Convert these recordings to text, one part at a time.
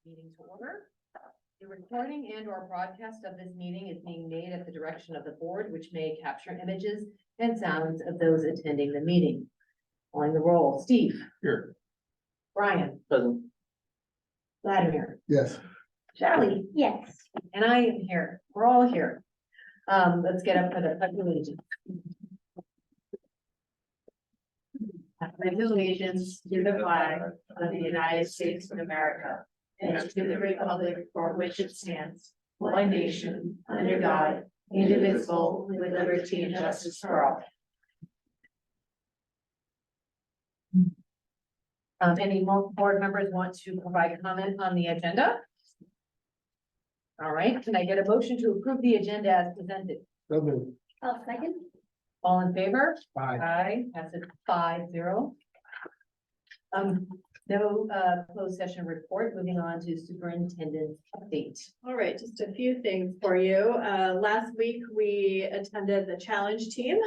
Meeting to order. The recording and or broadcast of this meeting is being made at the direction of the board, which may capture images and sounds of those attending the meeting. Calling the roll, Steve. Here. Brian. Present. Vladimir. Yes. Charlie. Yes. And I am here. We're all here. Let's get up for the pledge of allegiance. I pledge allegiance to the flag of the United States of America and to the republic for which it stands, one nation, under God, indivisible, with liberty and justice for all. Any more board members want to provide comment on the agenda? All right, can I get a motion to approve the agenda as presented? So moved. I'll second. All in favor? Aye. Aye, passes 5-0. No closed session report, moving on to superintendent's update. All right, just a few things for you. Last week, we attended the challenge team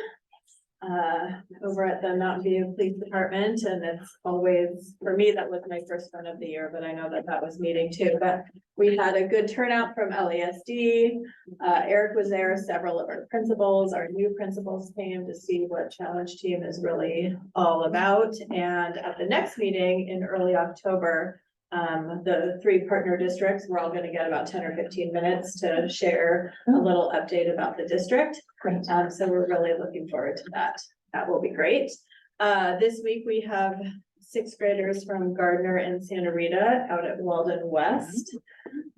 over at the Mountain View Police Department, and it's always, for me, that was my first one of the year, but I know that that was meeting too. But we had a good turnout from LASD. Eric was there, several of our principals, our new principals came to see what challenge team is really all about. And at the next meeting in early October, the 3 partner districts, we're all gonna get about 10 or 15 minutes to share a little update about the district. Great. So we're really looking forward to that. That will be great. This week we have 6th graders from Gardner and Santa Rita out at Walden West.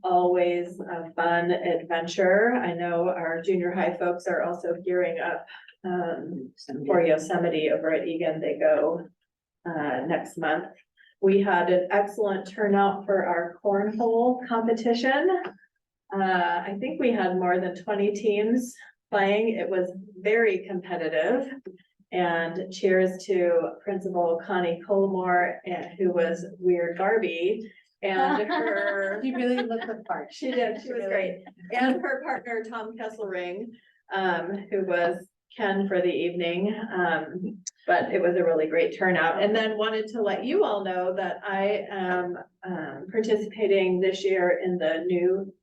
Always a fun adventure. I know our junior high folks are also gearing up for Yosemite over at Egan. They go next month. We had an excellent turnout for our cornhole competition. I think we had more than 20 teams playing. It was very competitive. And cheers to Principal Connie Colmore, and who was Weird Barbie, and her. She really looked the part. She did, she was great. And her partner, Tom Kesselring, who was Ken for the evening. But it was a really great turnout. And then wanted to let you all know that I am participating this year in the new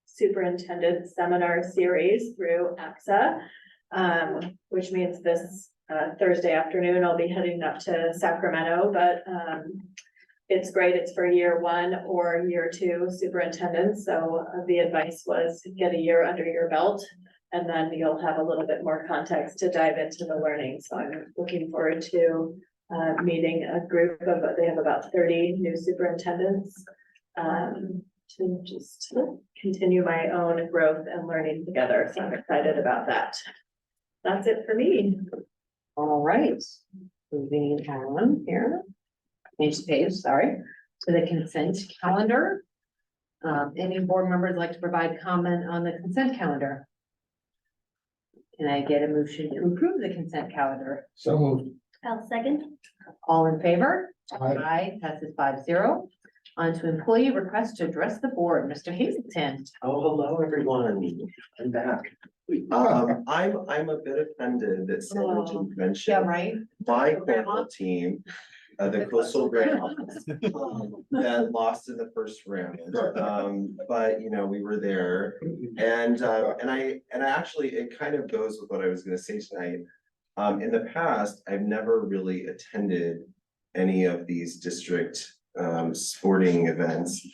superintendent seminar series through AXA, which means this Thursday afternoon, I'll be heading up to Sacramento, but it's great. It's for year 1 or year 2 superintendents. So the advice was get a year under your belt, and then you'll have a little bit more context to dive into the learning. So I'm looking forward to meeting a group of, they have about 30 new superintendents to just continue my own growth and learning together. So I'm excited about that. That's it for me. All right, moving on here. Change the page, sorry, to the consent calendar. Any board members like to provide comment on the consent calendar? Can I get a motion to approve the consent calendar? So moved. I'll second. All in favor? Aye. Aye, passes 5-0. On to employee request to address the board, Mr. Hazelton. Oh, hello, everyone. I'm back. I'm a bit offended that Sandra didn't Yeah, mention right? my Grandma? football team, the Coastal Grandmas, that lost in the first round. But you know, we were there, and I actually, it kind of goes with what I was gonna say tonight. In the past, I've never really attended any of these district sporting events,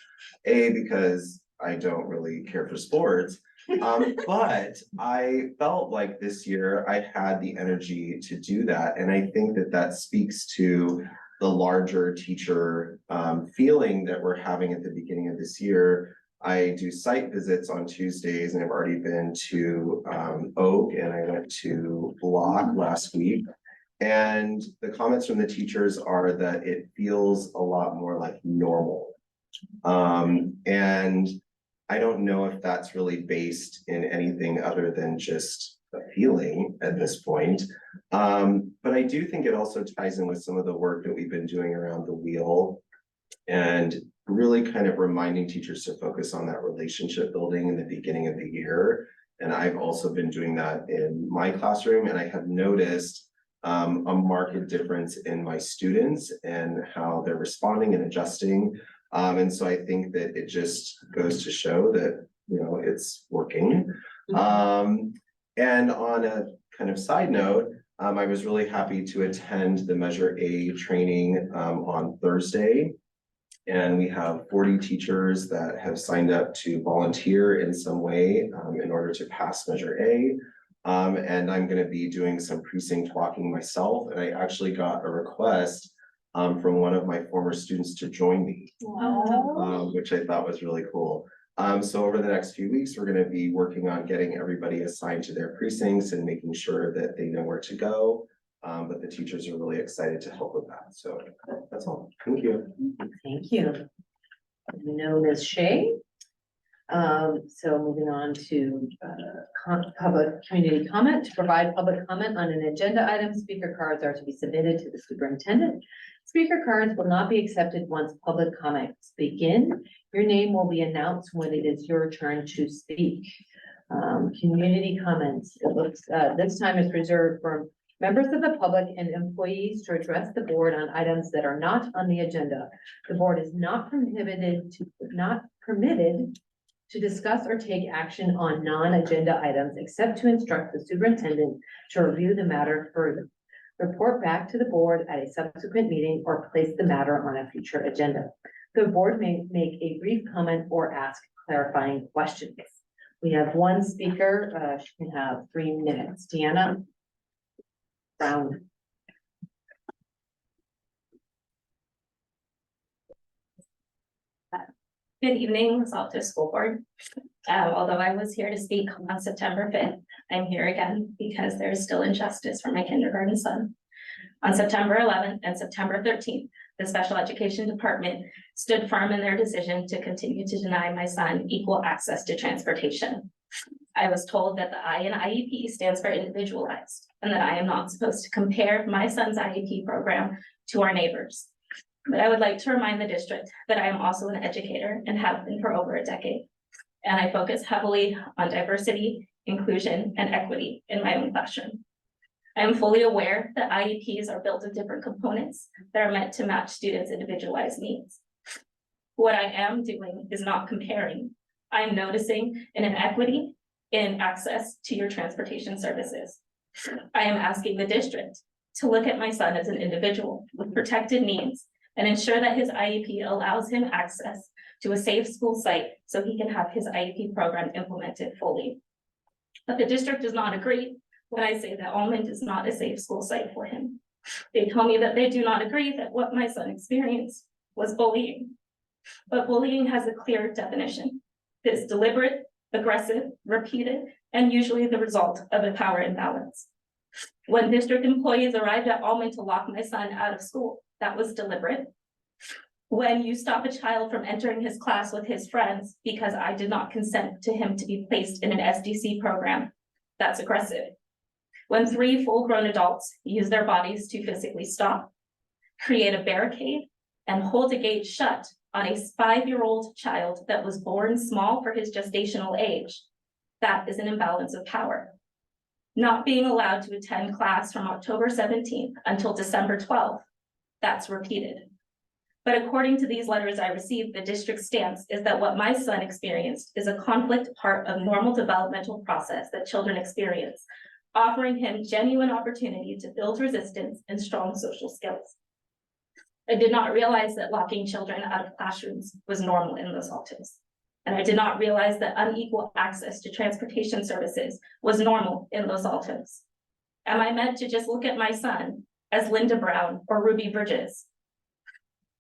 because I don't really care for sports. But I felt like this year I had the energy to do that. And I think that that speaks to the larger teacher feeling that we're having at the beginning of this year. I do site visits on Tuesdays, and I've already been to Oak, and I went to Block last week. And the comments from the teachers are that it feels a lot more like normal. And I don't know if that's really based in anything other than just a feeling at this point. But I do think it also ties in with some of the work that we've been doing around the wheel, and really kind of reminding teachers to focus on that relationship building in the beginning of the year. And I've also been doing that in my classroom, and I have noticed a marked difference in my students and how they're responding and adjusting. And so I think that it just goes to show that, you know, it's working. And on a kind of side note, I was really happy to attend the Measure A training on Thursday. And we have 40 teachers that have signed up to volunteer in some way in order to pass Measure A. And I'm going to be doing some precinct walking myself. And I actually got a request from one of my former students to join me, which I thought was really cool. So over the next few weeks, we're going to be working on getting everybody assigned to their precincts and making sure that they know where to go. But the teachers are really excited to help with that. So that's all. Thank you. Thank you. No, Ms. Shea. So moving on to public community comment. To provide public comment on an agenda item, speaker cards are to be submitted to the superintendent. Speaker cards will not be accepted once public comments begin. Your name will be announced when it is your turn to speak. Community comments. It looks this time is reserved for members of the public and employees to address the board on items that are not on the agenda. The board is not permitted to discuss or take action on non-agenda items except to instruct the superintendent to review the matter further, report back to the board at a subsequent meeting, or place the matter on a future agenda. The board may make a brief comment or ask clarifying questions. We have one speaker. She can have 3 minutes. Deanna Brown. Good evening, Salto School Board. Although I was here to speak on September 5th, I'm here again because there is still injustice for my kindergarten son. On September 11th and September 13th, the special education department stood firm in their decision to continue to deny my son equal access to transportation. I was told that the I in IEP stands for individualized, and that I am not supposed to compare my son's IEP program to our neighbors. But I would like to remind the district that I am also an educator and have been for over a decade. And I focus heavily on diversity, inclusion, and equity in my own classroom. I am fully aware that IEPs are built of different components that are meant to match students' individualized needs. What I am doing is not comparing. I am noticing an inequity in access to your transportation services. I am asking the district to look at my son as an individual with protected needs and ensure that his IEP allows him access to a safe school site so he can have his IEP program implemented fully. But the district does not agree when I say that Almond is not a safe school site for him. They told me that they do not agree that what my son experienced was bullying. But bullying has a clear definition. It is deliberate, aggressive, repeated, and usually the result of a power imbalance. When district employees arrived at Almond to lock my son out of school, that was deliberate. When you stop a child from entering his class with his friends because I did not consent to him to be placed in an SDC program, that's aggressive. When 3 full-grown adults use their bodies to physically stop, create a barricade, and hold a gate shut on a 5-year-old child that was born small for his gestational age, that is an imbalance of power. Not being allowed to attend class from October 17th until December 12th, that's repeated. But according to these letters I received, the district's stance is that what my son experienced is a conflict part of normal developmental process that children experience, offering him genuine opportunity to build resistance and strong social skills. I did not realize that locking children out of classrooms was normal in Los Altos. And I did not realize that unequal access to transportation services was normal in Los Altos. Am I meant to just look at my son as Linda Brown or Ruby Bridges?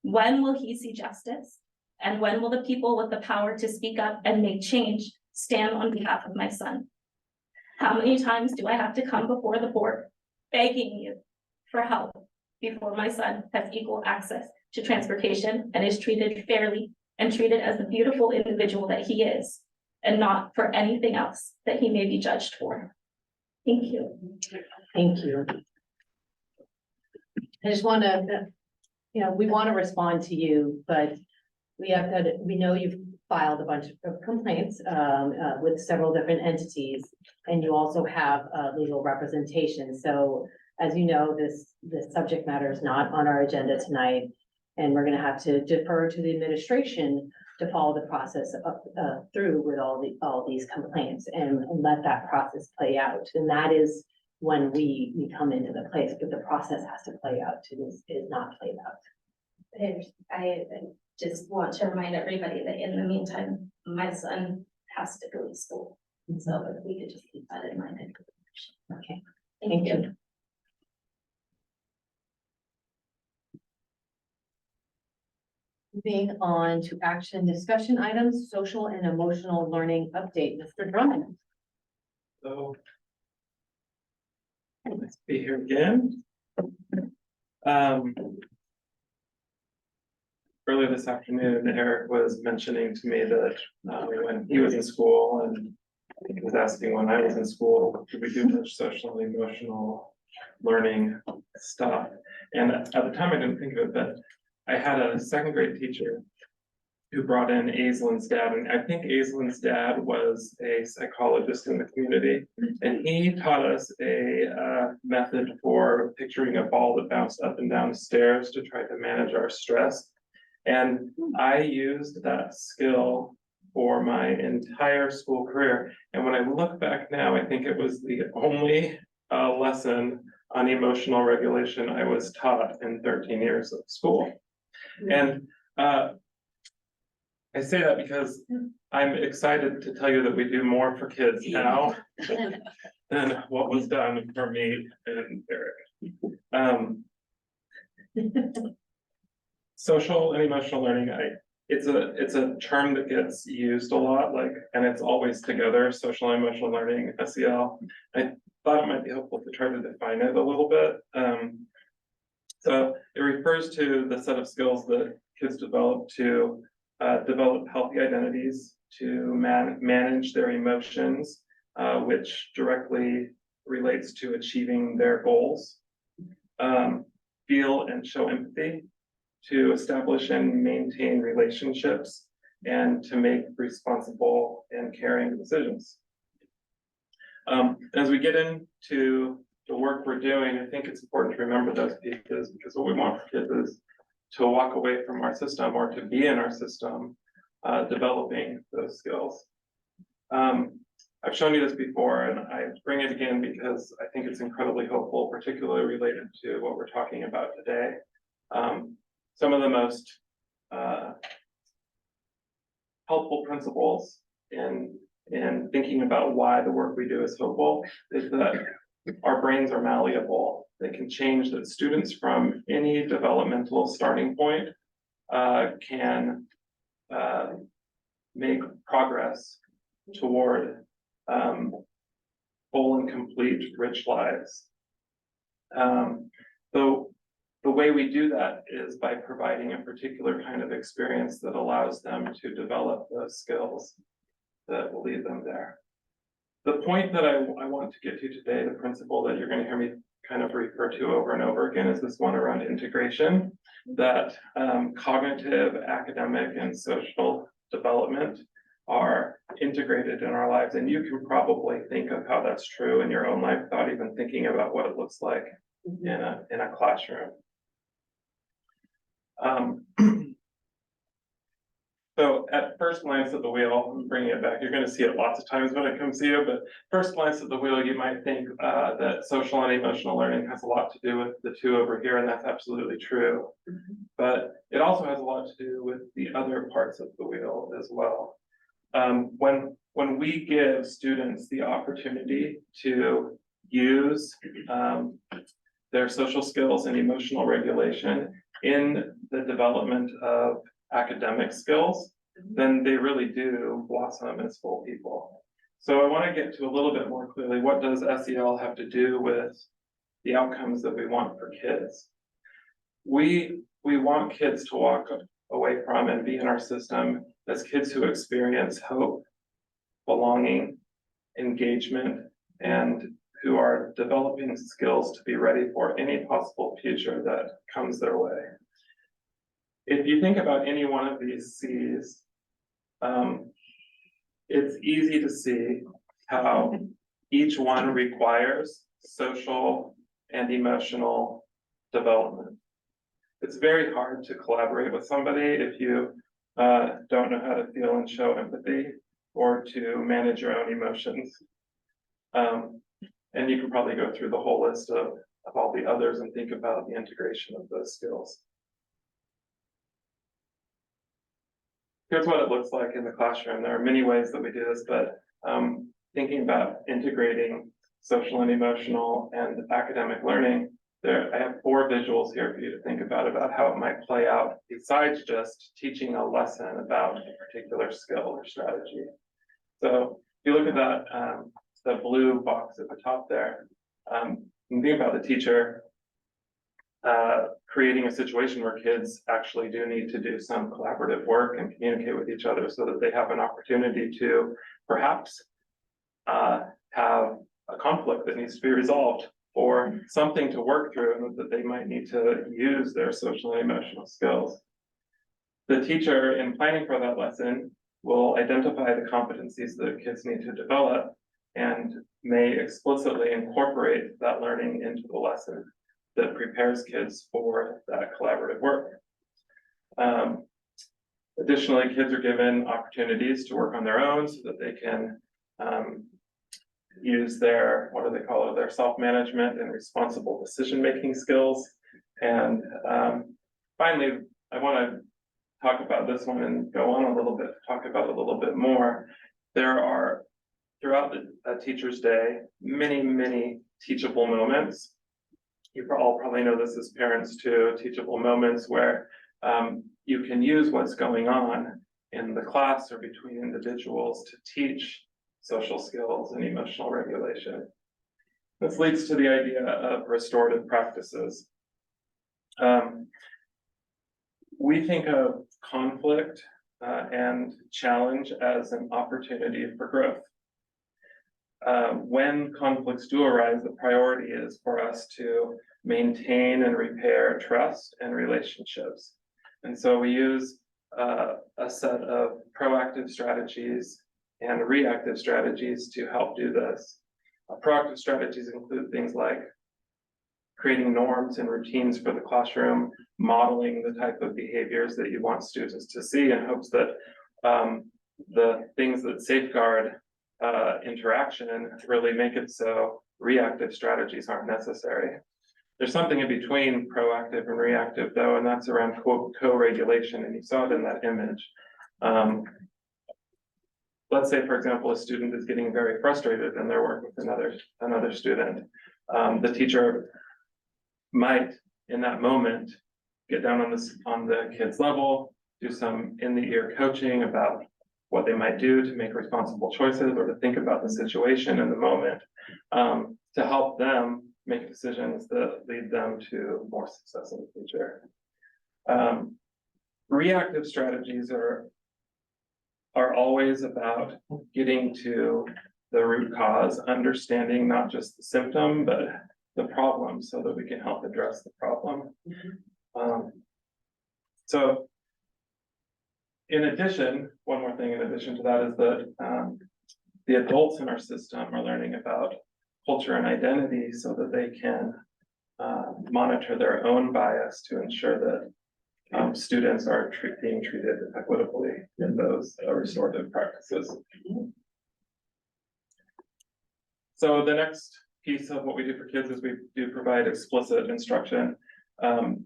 When will he see justice? And when will the people with the power to speak up and make change stand on behalf of my son? How many times do I have to come before the board begging you for help before my son has equal access to transportation and is treated fairly and treated as the beautiful individual that he is, and not for anything else that he may be judged for? Thank you. Thank you. I just want to, we want to respond to you, but we know you've filed a bunch of complaints with several different entities, and you also have legal representation. So as you know, this subject matter is not on our agenda tonight. And we're gonna have to defer to the administration to follow the process up, through with all these complaints and let that process play out. And that is when we come into the place, but the process has to play out, it is not played out. I just want to remind everybody that in the meantime, my son has to go to school. So if we could just keep that in mind. Okay, Thank you. Moving on to action discussion items, social and emotional learning update, Mr. Drummond. So. Let's be here again. Earlier this afternoon, Eric was mentioning to me that when he was in school, and I think he was asking when I was in school, did we do much social and emotional learning stuff? And at the time I didn't think of it, but I had a second grade teacher who brought in Aislin's dad, and I think Aislin's dad was a psychologist in the community. And he taught us a method for picturing a ball that bounced up and down stairs to try to manage our stress. And I used that skill for my entire school career. And when I look back now, I think it was the only lesson on emotional regulation I was taught in 13 years of school. And I say that because I'm excited to tell you that we do more for kids now than what was done for me and Eric. Social and emotional learning, it's a term that gets used a lot, and it's always together, social and emotional learning, SEL. I thought it might be helpful to try to define it a little bit. So it refers to the set of skills that kids develop to develop healthy identities, to manage their emotions, which directly relates to achieving their goals, feel and show empathy, to establish and maintain relationships, and to make responsible and caring decisions. As we get into the work we're doing, I think it's important to remember those pieces, because what we want for kids is to walk away from our system or to be in our system, developing those skills. I've shown you this before, and I bring it again because I think it's incredibly helpful, particularly related to what we're talking about today. Some of the most helpful principles in thinking about why the work we do is helpful is that our brains are malleable. They can change, that students from any developmental starting point can make progress toward full and complete rich lives. So the way we do that is by providing a particular kind of experience that allows them to develop those skills that will lead them there. The point that I want to get to today, the principle that you're going to hear me kind of refer to over and over again, is this one around integration, that cognitive, academic, and social development are integrated in our lives. And you can probably think of how that's true in your own life without even thinking about what it looks like in a classroom. So at first glance at the wheel, I'm bringing it back, you're going to see it lots of times when it comes to you, but first glance at the wheel, you might think that social and emotional learning has a lot to do with the two over here, and that's absolutely true. But it also has a lot to do with the other parts of the wheel as well. When we give students the opportunity to use their social skills and emotional regulation in the development of academic skills, then they really do blossom as full people. So I want to get to a little bit more clearly, what does SEL have to do with the outcomes that we want for kids? We want kids to walk away from and be in our system as kids who experience hope, belonging, engagement, and who are developing skills to be ready for any possible future that comes their way. If you think about any one of these C's, it's easy to see how each one requires social and emotional development. it's very hard to collaborate with somebody if you don't know how to feel and show empathy or to manage your own emotions. And you can probably go through the whole list of all the others and think about the integration of those skills. Here's what it looks like in the classroom. There are many ways that we do this, but thinking about integrating social and emotional and academic learning, I have 4 visuals here for you to think about how it might play out besides just teaching a lesson about a particular skill or strategy. So if you look at that, the blue box at the top there, you think about the teacher creating a situation where kids actually do need to do some collaborative work and communicate with each other so that they have an opportunity to perhaps have a conflict that needs to be resolved or something to work through and that they might need to use their social and emotional skills. The teacher, in planning for that lesson, will identify the competencies that kids need to develop and may explicitly incorporate that learning into the lesson that prepares kids for that collaborative work. Additionally, kids are given opportunities to work on their own so that they can use their, what do they call it, their self-management and responsible decision-making skills. And finally, I want to talk about this one and go on a little bit, talk about it a little bit more. There are, throughout a teacher's day, many teachable moments. You all probably know this as parents too, teachable moments where you can use what's going on in the class or between individuals to teach social skills and emotional regulation. This leads to the idea of restorative practices. We think of conflict and challenge as an opportunity for growth. When conflicts do arise, the priority is for us to maintain and repair trust and relationships. And so we use a set of proactive strategies and reactive strategies to help do this. Proactive strategies include things like creating norms and routines for the classroom, modeling the type of behaviors that you want students to see in hopes that the things that safeguard interaction really make it so reactive strategies aren't necessary. There's something in between proactive and reactive though, and that's around co-regulation, and you saw it in that image. Let's say, for example, a student is getting very frustrated in their work with another student. The teacher might, in that moment, get down on the kid's level, do some in-the-ear coaching about what they might do to make responsible choices or to think about the situation in the moment, to help them make decisions that lead them to more success in the future. Reactive strategies are always about getting to the root cause, understanding not just the symptom, but the problem so that we can help address the problem. So in addition, one more thing in addition to that is that the adults in our system are learning about culture and identity so that they can monitor their own bias to ensure that students are being treated equitably in those restorative practices. So the next piece of what we do for kids is we do provide explicit instruction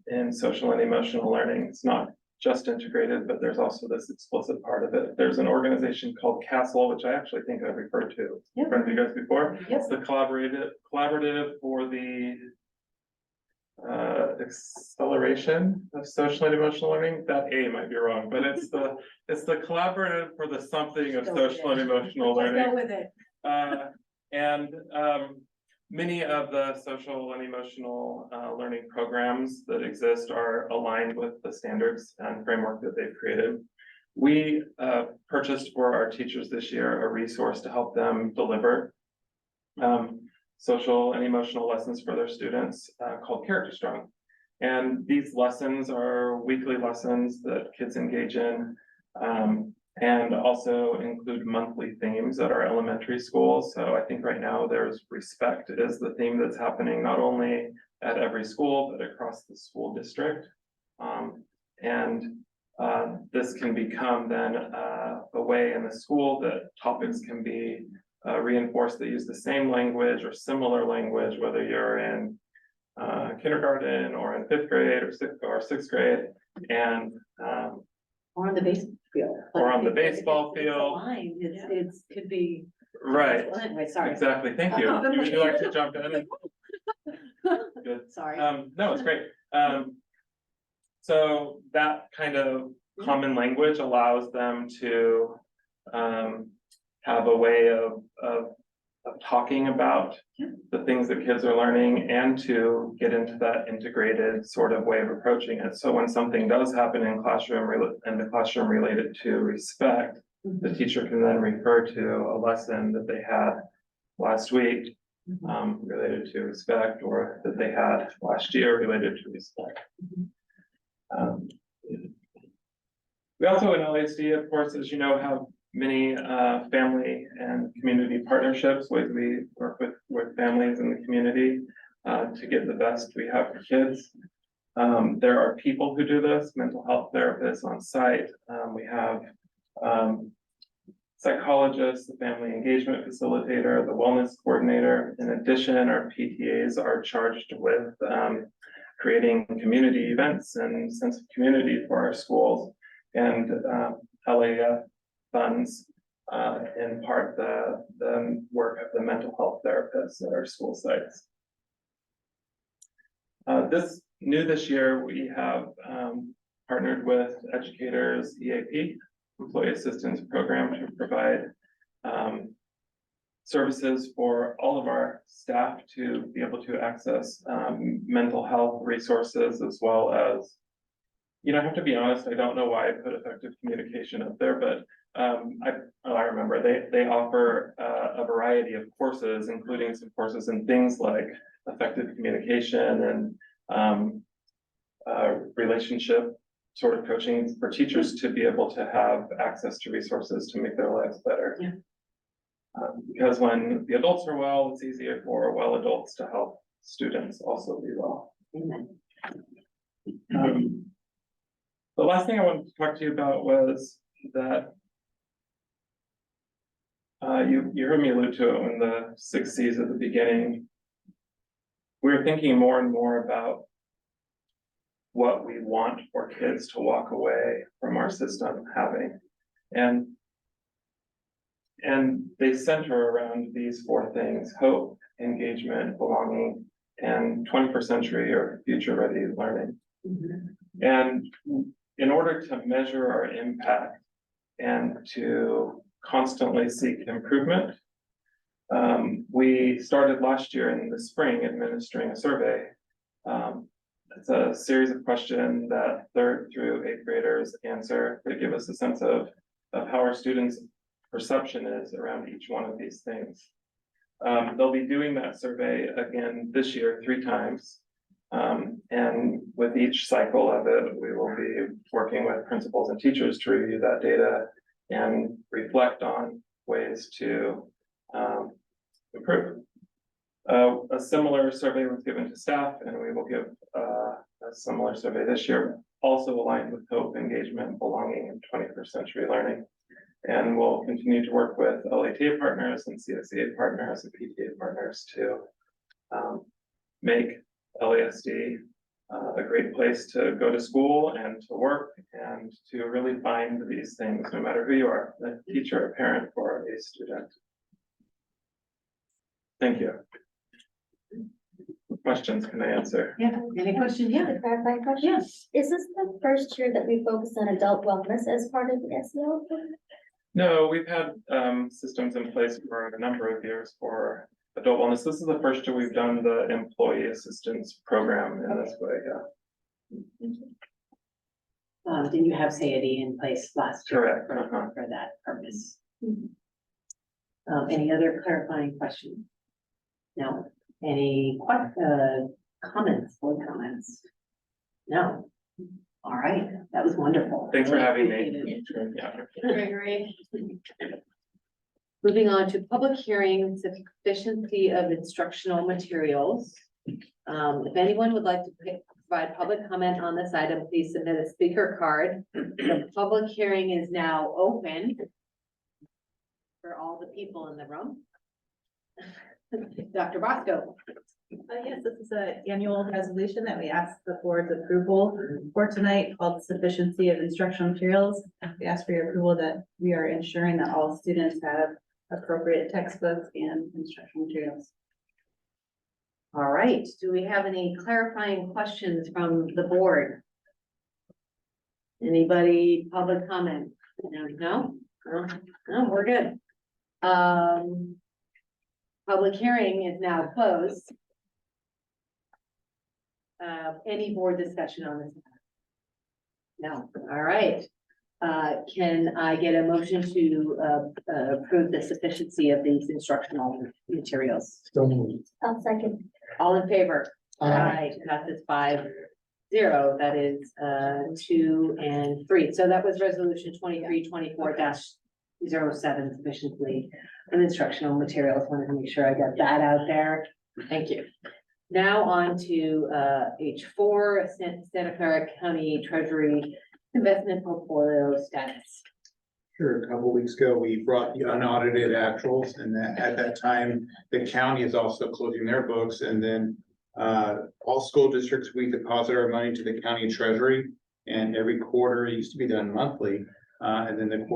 in social and emotional learning. It's not just integrated, but there's also this explicit part of it. There's an organization called CASTLE, which I actually think I've referred to in front of you guys before. It's the collaborative for the acceleration of social and emotional learning. That A might be wrong, but it's the collaborative for the something of social and emotional learning. Go with it. Many of the social and emotional learning programs that exist are aligned with the standards and framework that they've created. We purchased for our teachers this year a resource to help them deliver social and emotional lessons for their students called Character Strong. And these lessons are weekly lessons that kids engage in. And also include monthly themes at our elementary schools. So I think right now there's respect is the theme that's happening not only at every school, but across the school district. And this can become then a way in the school that topics can be reinforced that use the same language or similar language, whether you're in kindergarten or in 5th grade or sixth grade, and Or on the baseball field. Or on the If baseball it's field. aligned, it's could be. right, Anyway, sorry. exactly. Thank you. Would you like to jump in? Good. Sorry. No, it's great. So that kind of common language allows them to have a way of talking about the things that kids are learning and to get into that integrated sort of way of approaching it. So when something does happen in the classroom related to respect, the teacher can then refer to a lesson that they had last week related to respect, or that they had last year related to respect. We also in LASD, of course, as you know, have many family and community partnerships, ways we work with families in the community to get the best we have for kids. There are people who do this, mental health therapists on site. We have psychologists, the family engagement facilitator, the wellness coordinator. In addition, our PTAs are charged with creating community events and sense of community for our schools. And LAF funds in part the work of the mental health therapists at our school sites. This year, we have partnered with Educators EAP, Employee Assistance Program, to provide services for all of our staff to be able to access mental health resources, as well as, I have to be honest, I don't know why I put effective communication up there, but I remember they offer a variety of courses, including some courses in things like effective communication and relationship sort of coaching for teachers to be able to have access to resources to make their lives better. Yeah. Because when the adults are well, it's easier for well adults to help students also be well. Amen. The last thing I wanted to talk to you about was that you heard me allude to it when the 6 C's at the beginning. We're thinking more and more about what we want for kids to walk away from our system having. And they center around these 4 things: hope, engagement, belonging, and 21st century or future ready learning. And in order to measure our impact and to constantly seek improvement, we started last year in the spring administering a survey. It's a series of questions that 3rd through 8th graders answer to give us a sense of how our students' perception is around each one of these things. They'll be doing that survey again this year 3 times. And with each cycle of it, we will be working with principals and teachers to review that data and reflect on ways to improve. A similar survey was given to staff, and we will give a similar survey this year, also aligned with hope, engagement, belonging, and 21st century learning. And we'll continue to work with LATA partners and CSEA partners and PTA partners to make LASD a great place to go to school and to work and to really find these things, no matter who you are, a teacher, a parent, or a student. Thank you. What questions can I answer? Yeah, any questions? Yeah. To clarify a question? Yes. Is this the first year that we focus on adult wellness as part of the SEL? No, we've had systems in place for a number of years for adult wellness. This is the first year we've done the employee assistance program in this way, yeah. Did you have SAID in place last year? Correct. For that purpose? Any other clarifying questions? No. Any comments, board comments? No. All right, that was wonderful. Thanks for having me. Appreciate it. Yeah. Gregory. Moving on to public hearings, sufficiency of instructional materials. If anyone would like to provide public comment on this item, please submit a speaker card. The public hearing is now open for all the people in the room. Dr. Bosco. Yes, this is an annual resolution that we ask the board's approval for tonight called the sufficiency of instructional materials. We ask for your approval that we are ensuring that all students have appropriate textbooks and instructional materials. All right, do we have any clarifying questions from the board? Anybody, public comment? No, we're good. Public hearing is now closed. Any board discussion on this? No, all right. Can I get a motion to approve the sufficiency of these instructional materials? I'll second. All in favor? Aye. Passes 5-0. That is 2 and 3. So that was resolution 2324-07, sufficiently of instructional materials. Wanted to make sure I got that out there. Thank you. Now on to H4, Santa Clara County Treasury investment portfolio status. Sure, a couple weeks ago, we brought the unaudited actuals, and that, at that time, the county is also closing their books, and then all school districts, we deposit our money to the county treasury, and every quarter, it used to be done monthly, and then the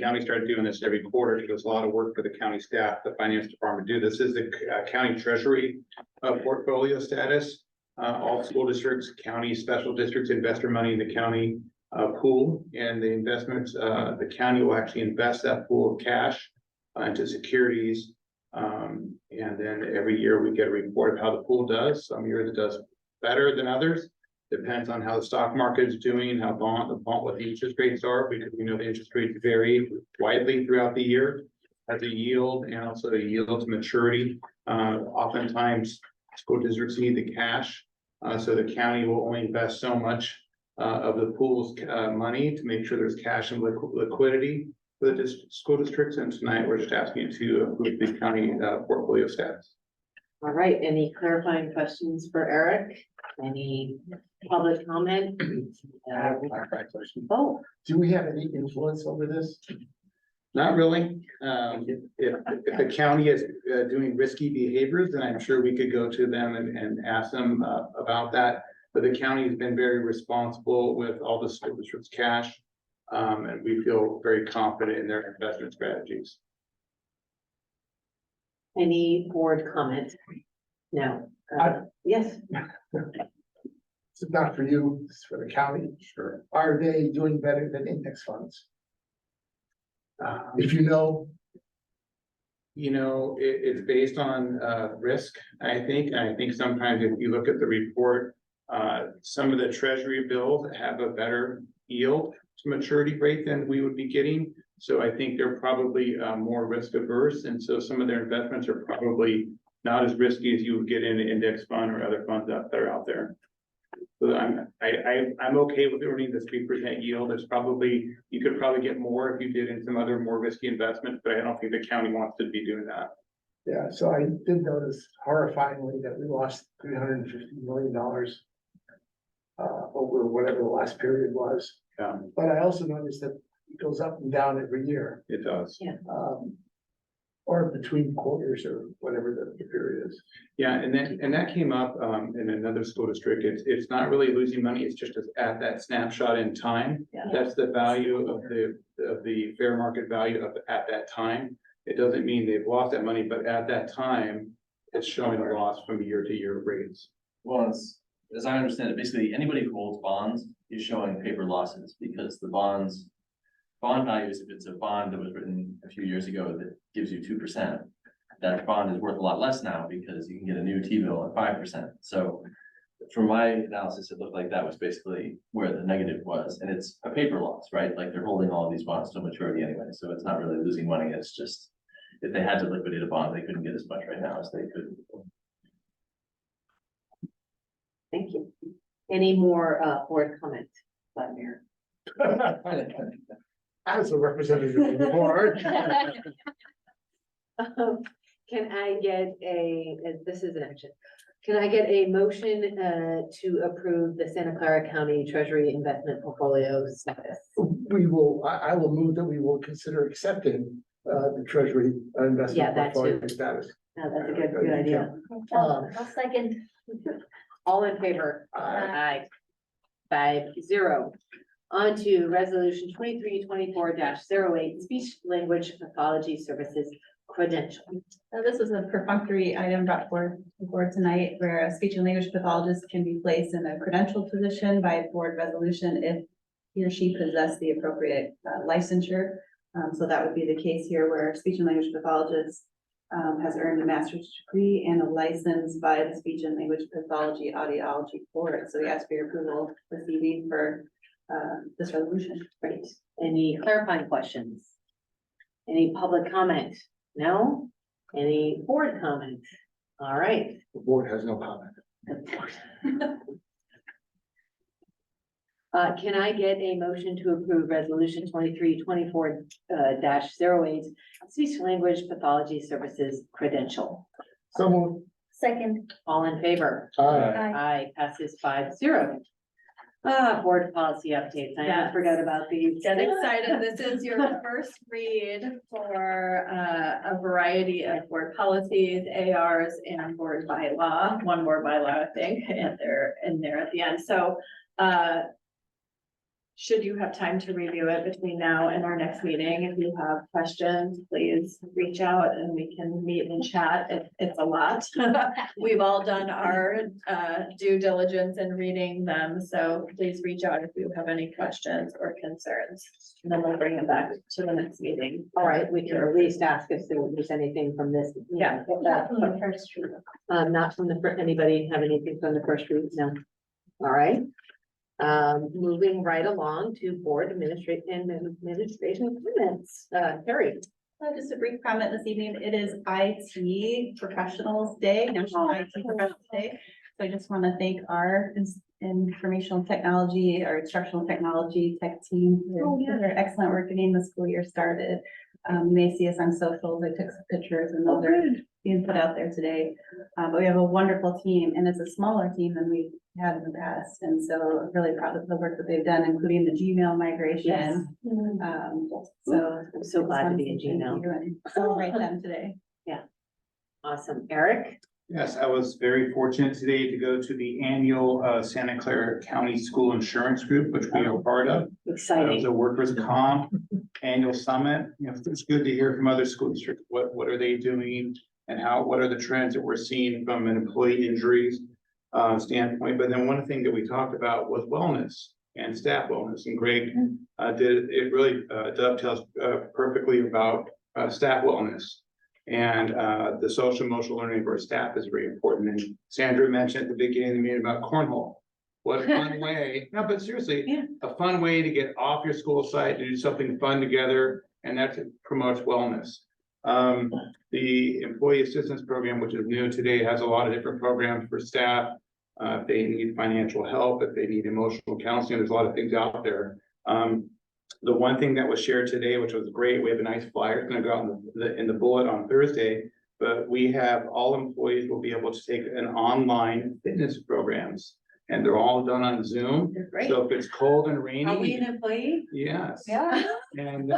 county started doing this every quarter, because there's a lot of work for the county staff, the finance department do. This is the county treasury portfolio status. All school districts, county special districts, investor money in the county pool, and the investments, the county will actually invest that pool of cash into securities. And then every year we get a report of how the pool does. Some years it does better than others. Depends on how the stock market is doing, what the interest rates are, because we know the interest rates vary widely throughout the year as a yield and also a yield to maturity. Oftentimes school districts need the cash. So the county will only invest so much of the pool's money to make sure there's cash and liquidity for the school districts. And tonight we're just asking you to approve the county portfolio status. All right, any clarifying questions for Eric? Any public comment? Oh, Do we have any influence over this? Not really. If the county is doing risky behaviors, then I'm sure we could go to them and ask them about that. But the county has been very responsible with all the school district's cash. And we feel very confident in their investment strategies. any board comment? No. Yes, It's not for you, it's for the county. Sure. Are they doing better than index funds? If you know, It's based on risk, I think. I think sometimes if you look at the report, some of the treasury bills have a better yield to maturity rate than we would be getting. So I think they're probably more risk averse, and so some of their investments are probably not as risky as you would get in an index fund or other funds that are out there. So I'm okay with earning the 3% yield. You could probably get more if you did in some other more risky investments, but I don't think the county wants to be doing that. yeah, so I did notice horrifyingly that we lost $350 million over whatever the last period was. But I also noticed that it goes up and down every year. It does. Or between quarters or whatever the period is. Yeah, and that came up in another school district. It's not really losing money. It's just at that snapshot in time. That's the value of the fair market value at that time. It doesn't mean they've lost that money, but at that time, it's showing a loss from year to year rates. Well, as I understand it, basically anybody who holds bonds is showing paper losses because the bond values, if it's a bond that was written a few years ago that gives you 2%, that bond is worth a lot less now because you can get a new T-bill at 5%. So from my analysis, it looked like that was basically where the negative was, and it's a paper loss, right? Like they're holding all of these bonds to maturity anyway, so it's not really losing money. It's just if they had to liquidate a bond, they couldn't get as much right now as they could. thank you. Any more board comment, Vladimir? As a representative of the board. Can I get this is an action. Can I get a motion to approve the Santa Clara County Treasury Investment Portfolio status? I will move that we will consider accepting, the treasury Yeah, investment that portfolio too. status. That's a good idea. I'll second. All in favor? Aye. 5-0. On to resolution 2324-08, speech language pathology services credential. So this is a perfunctory item brought forward tonight, where a speech and language pathologist can be placed in a credential position by board resolution if he or she possess the appropriate licensure. So that would be the case here, where a speech and language pathologist has earned a master's degree and a license by the Speech and Language Pathology Audiology Board. So we ask for your approval this evening for this resolution. Great. Any clarifying questions? Any public comment? No? Any board comment? All right. The board has no comment. Can I get a motion to approve resolution 2324-08, speech language pathology services credential? Someone, Second. All in favor? Aye. Aye, passes 5-0. Board policy updates. I Yes. forgot about these. Get excited. This is your first read for a variety of board policies, ARs, and board bylaw, one board bylaw, I think, and they're in there at the end. So should you have time to review it between now and our next meeting, if you have questions, please reach out and we can meet and chat. It's a lot. We've all done our due diligence in reading them, so please reach out if you have any questions or concerns. And then we'll bring them back to the next meeting. All right, we can at least ask if there's anything from this. Yeah. Not from the first read. Not from anybody have anything from the first read? No. All right. Moving right along to board administration comments. Terry. Just a brief comment this evening. It is IT Professionals Day, National IT Professionals Day. So I just want to thank our informational technology, our instructional technology tech team for their excellent work getting the school year started. You may see us on socials. I took some pictures and those are being put out there today. But we have a wonderful team, and it's a smaller team than we've had in the past. And so I'm really proud of the work that they've done, including the Gmail migration. So I'm so glad to be in Thank you Gmail. and celebrate them today. Awesome. Eric? Yes, I was very fortunate today to go to the annual Santa Clara County School Insurance Group, which we are part of. It was Exciting. a workers' comp annual summit. You know, it's good to hear from other school districts. What are they doing? And what are the trends that we're seeing from an employee injuries standpoint? But then one thing that we talked about was wellness and staff wellness. And Greg really dovetails perfectly about staff wellness. And the social emotional learning of our staff is very important. And Sandra mentioned at the beginning of the meeting about cornhole. What a fun way, no, but seriously, a fun way to get off your school site, to do something fun together, and that promotes wellness. The employee assistance program, which is new today, has a lot of different programs for staff. If they need financial help, if they need emotional counseling, there's a lot of things out there. The one thing that was shared today, which was great, we have a nice flyer, it's gonna go out in the bullet on Thursday, but we have all employees will be able to take an online fitness programs. And they're all done on Zoom. Great. So if it's cold and rainy. Are we an employee? Yes. Yeah. And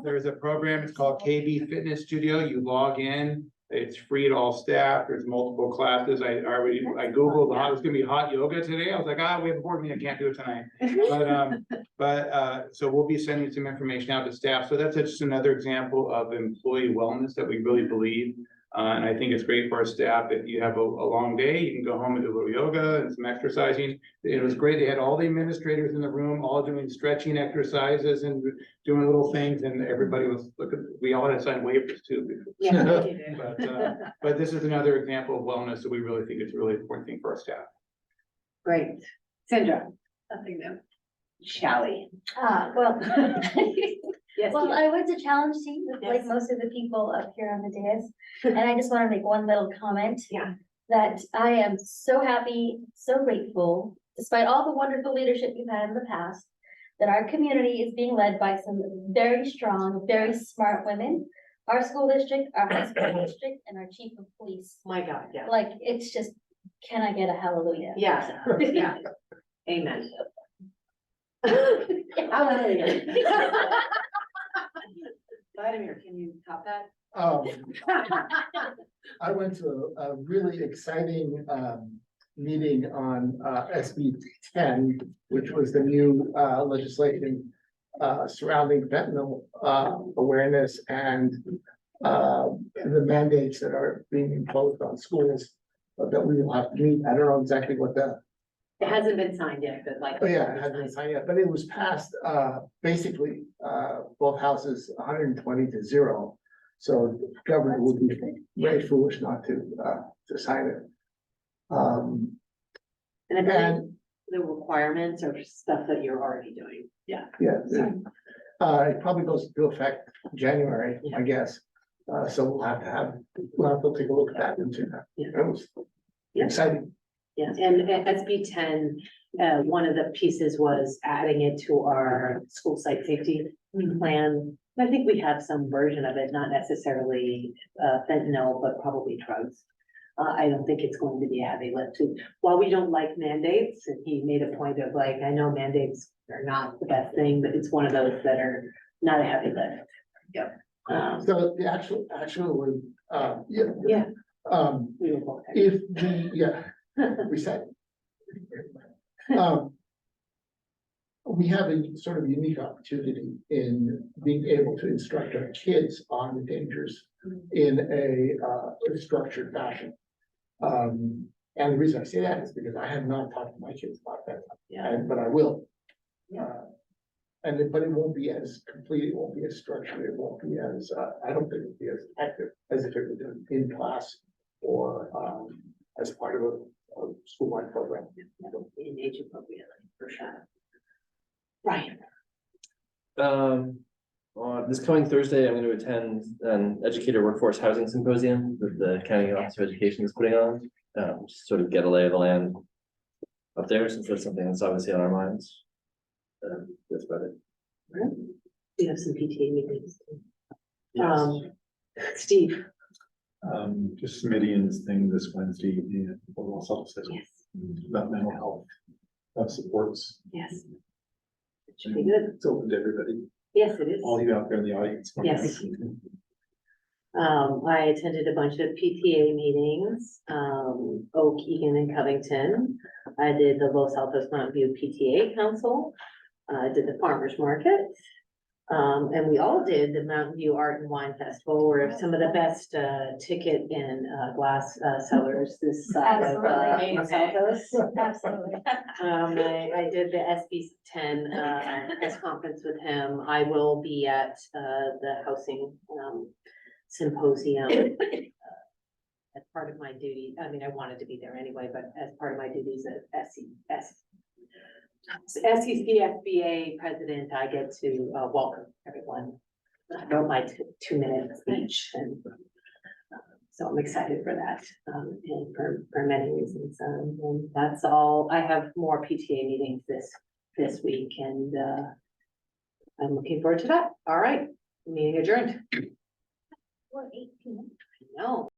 there's a program, it's called KB Fitness Studio. You log in, it's free to all staff. There's multiple classes. I Googled, it's gonna be hot yoga today. I was like, we have a board meeting, I can't do it tonight. So we'll be sending some information out to staff. So that's just another example of employee wellness that we really believe. And I think it's great for our staff. If you have a long day, you can go home and do a little yoga and some exercising. It was great. They had all the administrators in the room, all doing stretching exercises and doing little things, and everybody was looking, we all had to sign waivers too. Yeah. But this is another example of wellness that we really think it's a really important thing for our staff. Great. Sandra? Nothing new. Shall we? Well, Yes. well, dear. I went to challenge you, like Yes. most of the people up here on the dais. And I just want to make one little comment. Yeah. That I am so happy, so grateful, despite all the wonderful leadership you've had in the past, that our community is being led by some very strong, very smart women. Our school district, our high school district, and our chief of police. My God, yeah. Like, it's just Can I get a hallelujah? Yeah, yeah. Amen. Vladimir, can you top that? I went to a really exciting meeting on SB 10, which was the new legislation surrounding fentanyl awareness and the mandates that are being imposed on schools that we will have to meet. I don't know exactly what the, It hasn't been signed yet, but like. oh yeah, it hasn't been signed yet, but it was passed basically both houses 120-0. So the government would be very foolish not to sign it. And I believe And the requirements are stuff that you're already doing. Yeah. yeah, it probably goes into effect January, I guess. So we'll have to take a look at that and see that. Yeah. It was Yeah. exciting. Yeah, and SB 10, one of the pieces was adding it to our school site safety plan. I think we have some version of it, not necessarily fentanyl, but probably drugs. I don't think it's going to be a heavy lift. While we don't like mandates, and he made a point of like, I know mandates are not the best thing, but it's one of those that are not a heavy lift. Yep. So the actual would, yeah. Yeah. We were both there. If the, yeah, we said. We have a sort of unique opportunity in being able to instruct our kids on the dangers in a structured fashion. And the reason I say that is because I have not talked to my kids about that, but I will. But it won't be as complete, it won't be as structured, it won't be as, I don't think it'll be as effective as if it were done in class or as part of a school-wide program. In age appropriately, for sure. Right. This coming Thursday, I'm going to attend an educator workforce housing symposium that the County Office of Education is putting on. Just sort of get a lay of the land up there, since that's something that's obviously on our minds. That's about it. We have some PTA meetings. Yes. Steve. Just submitting this thing this Wednesday in Los Altos Yes, about mental health supports. yes. It should be good. It's open to everybody, Yes, it is. all you out there in the audience. Yes. I attended a bunch of PTA meetings, Oak, Egan, and Covington. I did the Los Altos Mountain View PTA Council. I did the Farmers Market. And we all did the Mountain View Art and Wine Festival, where some of the best ticket and glass sellers this side of Los Altos. Absolutely. I did the SB 10 press conference with him. I will be at the housing symposium. As part of my duty, I mean, I wanted to be there anyway, but as part of my duties at SEC FBA president, I get to welcome everyone. I wrote my 2-minute speech, and so I'm excited for that, and for many reasons. And that's all. I have more PTA meetings this week, and I'm looking forward to that. All right, meeting adjourned. Or 18. No.